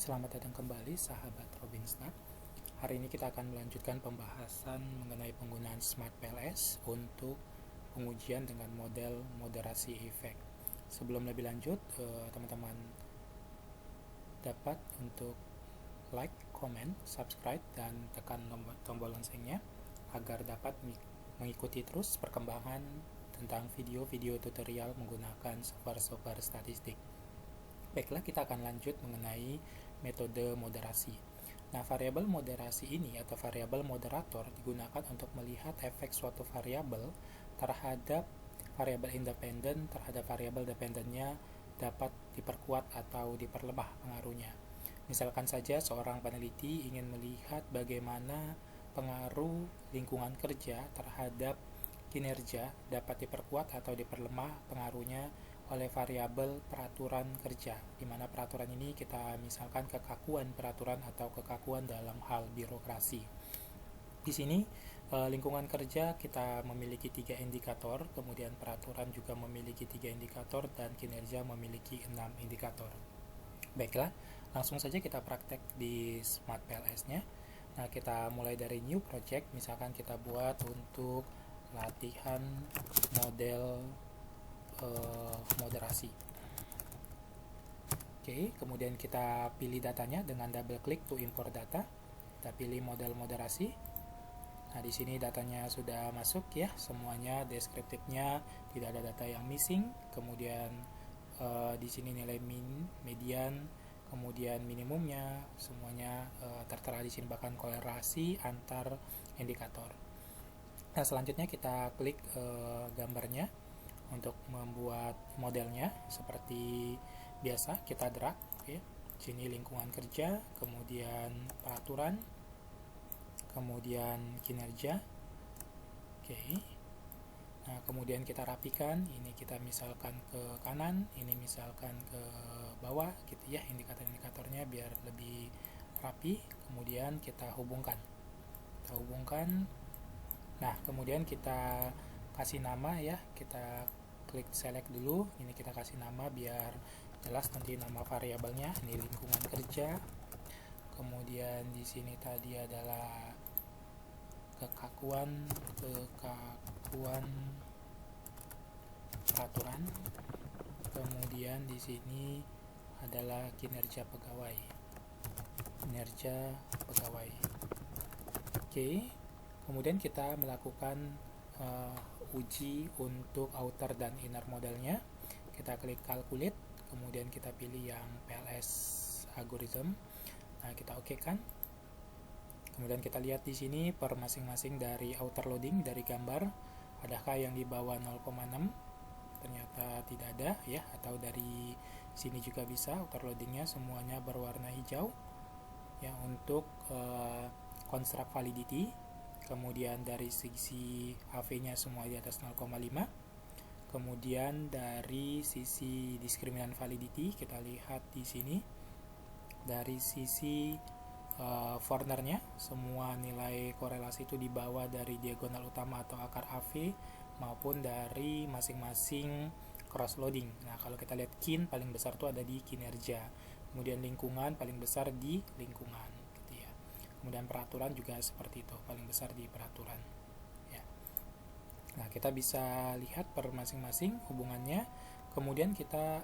Selamat datang kembali sahabat Robinstar. Hari ini kita akan melanjutkan pembahasan mengenai penggunaan Smart PLS untuk pengujian dengan model moderasi efek. Sebelum lebih lanjut, teman-teman dapat untuk like, comment, subscribe, dan tekan tombol loncengnya agar dapat mengikuti terus perkembangan tentang video-video tutorial menggunakan software statistik. Baiklah, kita akan lanjut mengenai metode moderasi. Nah, variabel moderasi ini atau variabel moderator digunakan untuk melihat efek suatu variabel terhadap variabel independen terhadap variabel dependennya dapat diperkuat atau diperlemah pengaruhnya. Misalkan saja seorang peneliti ingin melihat bagaimana pengaruh lingkungan kerja terhadap kinerja dapat diperkuat atau diperlemah pengaruhnya oleh variabel peraturan kerja, di mana peraturan ini kita misalkan kekakuan peraturan atau kekakuan dalam hal birokrasi. Di sini lingkungan kerja kita memiliki 3 indikator, kemudian peraturan juga memiliki 3 indikator, dan kinerja memiliki 6 indikator. Baiklah, langsung saja kita praktek di Smart PLS-nya. Nah, kita mulai dari new project, misalkan kita buat untuk latihan model moderasi. Oke, kemudian kita pilih datanya dengan double klik to import data. Kita pilih model moderasi. Nah, di sini datanya sudah masuk ya, semuanya deskriptifnya, tidak ada data yang missing. Kemudian di sini nilai min, median, kemudian minimumnya, semuanya tertera di sini, bahkan korelasi antar indikator. Nah, selanjutnya kita klik gambarnya untuk membuat modelnya seperti biasa. Kita drag, oke. Sini lingkungan kerja, kemudian peraturan, kemudian kinerja, oke. Nah, kemudian kita rapikan, ini kita misalkan ke kanan, ini misalkan ke bawah gitu ya, indikator-indikatornya biar lebih rapi. Kemudian kita hubungkan. Nah, kemudian kita kasih nama ya, kita klik select dulu, ini kita kasih nama biar jelas nanti nama variabelnya. Ini lingkungan kerja, kemudian di sini tadi adalah kekakuan peraturan, kemudian di sini adalah kinerja pegawai. Oke, kemudian kita melakukan uji untuk outer dan inner modelnya. Kita klik calculate, kemudian kita pilih yang PLS algorithm. Nah, kita oke kan. Kemudian kita lihat di sini per masing-masing dari outer loading dari gambar, adakah yang di bawah 0,6? Ternyata tidak ada ya, atau dari sini juga bisa outer loadingnya semuanya berwarna hijau ya untuk construct validity. Kemudian dari sisi HV-nya semua di atas 0,5. Kemudian dari sisi diskriminan validity kita lihat di sini, dari sisi Forner-nya semua nilai korelasi itu di bawah dari diagonal utama atau akar AV maupun dari masing-masing cross loading. Nah, kalau kita lihat kin paling besar itu ada di kinerja, kemudian lingkungan paling besar di lingkungan gitu ya. Kemudian peraturan juga seperti itu, paling besar di peraturan ya. Nah, kita bisa lihat per masing-masing hubungannya. Kemudian kita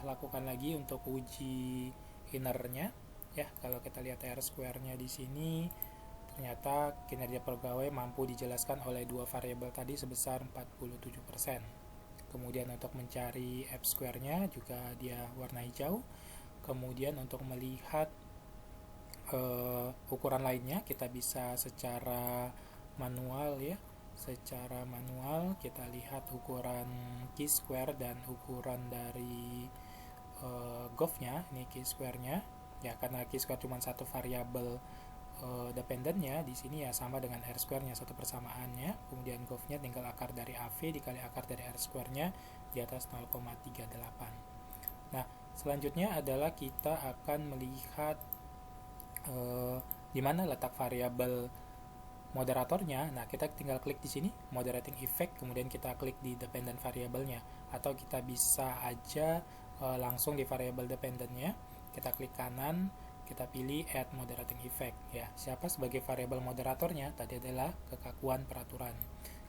lakukan lagi untuk uji innernya ya. Kalau kita lihat R-square-nya di sini, ternyata kinerja pegawai mampu dijelaskan oleh dua variabel tadi sebesar 47%. Kemudian untuk mencari F-square-nya juga dia warna hijau. Kemudian untuk melihat ukuran lainnya kita bisa secara manual ya. Secara manual kita lihat ukuran chi-square dan ukuran dari GOV-nya, ini chi-square-nya ya, karena chi-square cuma satu variabel dependennya di sini ya, sama dengan R-square-nya satu persamaannya. Kemudian GOV-nya tinggal akar dari AV dikali akar dari R-square-nya di atas 0,38. Nah, selanjutnya adalah kita akan melihat di mana letak variabel moderatornya. Nah, kita tinggal klik di sini moderating effect, kemudian kita klik di dependent variabelnya, atau kita bisa aja langsung di variabel dependentnya. kita klik kanan, kita pilih add moderating effect ya. Siapa sebagai variabel moderatornya? Tadi adalah kekakuan peraturan.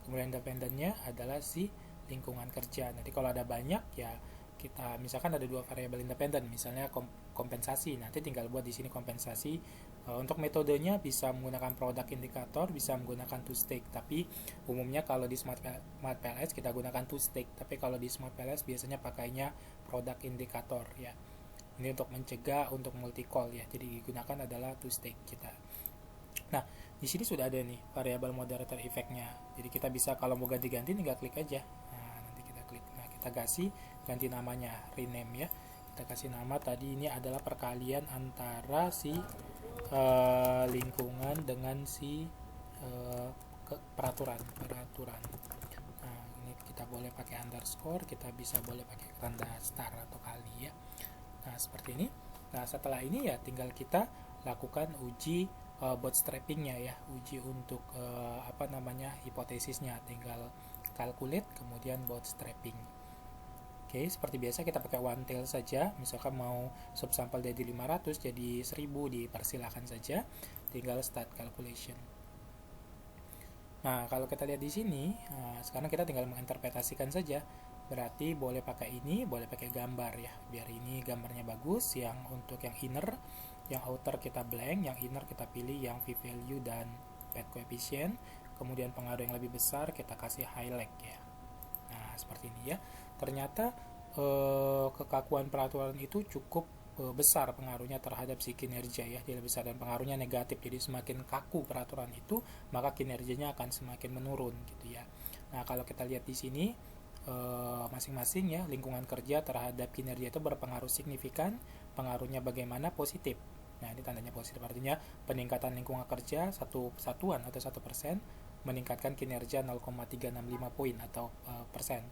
Kemudian independennya adalah si lingkungan kerja. Nanti kalau ada banyak ya kita misalkan ada dua variabel independen, misalnya kompensasi, nanti tinggal buat di sini kompensasi. Untuk metodenya bisa menggunakan produk indikator, bisa menggunakan two-stage, tapi umumnya kalau di Smart PLS kita gunakan two-stage, tapi kalau di Smart PLS biasanya pakainya produk indikator ya. Ini untuk mencegah untuk multi call ya, jadi digunakan adalah two-stage kita. Nah, di sini sudah ada nih variabel moderator effect-nya. Jadi kita bisa kalau mau ganti-ganti tinggal klik aja. Nah, nanti kita klik. Nah, kita kasih ganti namanya, rename ya. Kita kasih nama tadi ini adalah perkalian antara si lingkungan dengan si peraturan. Nah, ini kita boleh pakai underscore, kita bisa boleh pakai tanda star atau kali ya. Nah, seperti ini. Nah, setelah ini ya tinggal kita lakukan uji bootstrappingnya ya, uji untuk hipotesisnya, tinggal calculate kemudian bootstrapping. Oke, seperti biasa kita pakai one tail saja. Misalkan mau subsample dari 500 jadi 1000, dipersilakan saja. Tinggal start calculation. Nah, kalau kita lihat di sini, sekarang kita tinggal menginterpretasikan saja. Berarti boleh pakai ini, boleh pakai gambar ya. Biar ini gambarnya bagus. Yang untuk yang inner, yang outer kita blank, yang inner kita pilih yang p-value dan pad coefficient. Kemudian pengaruh yang lebih besar kita kasih highlight ya. Nah, seperti ini ya. Ternyata kekakuan peraturan itu cukup besar pengaruhnya terhadap si kinerja ya. Dia lebih besar dan pengaruhnya negatif. Jadi semakin kaku peraturan itu, maka kinerjanya akan semakin menurun gitu ya. Nah, kalau kita lihat di sini masing-masing ya, lingkungan kerja terhadap kinerja itu berpengaruh signifikan. Pengaruhnya bagaimana? Positif. Nah, ini tandanya positif, artinya peningkatan lingkungan kerja satu satuan atau 1% meningkatkan kinerja 0,365 poin atau persen.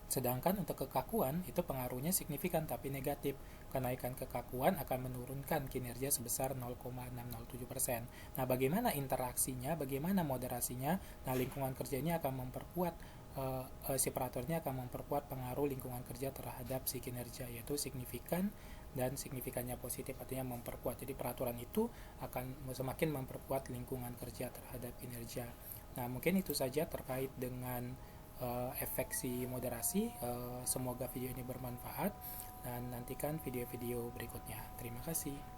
Sedangkan untuk kekakuan itu pengaruhnya signifikan tapi negatif. Kenaikan kekakuan akan menurunkan kinerja sebesar 0,607%. Nah, bagaimana interaksinya, bagaimana moderasinya? Nah, lingkungan kerja ini akan memperkuat si operatornya akan memperkuat pengaruh lingkungan kerja terhadap si kinerja, yaitu signifikan dan signifikannya positif, artinya memperkuat. Jadi peraturan itu akan semakin memperkuat lingkungan kerja terhadap kinerja. Nah, mungkin itu saja terkait dengan efek si moderasi. Semoga video ini bermanfaat dan nantikan video-video berikutnya. Terima kasih.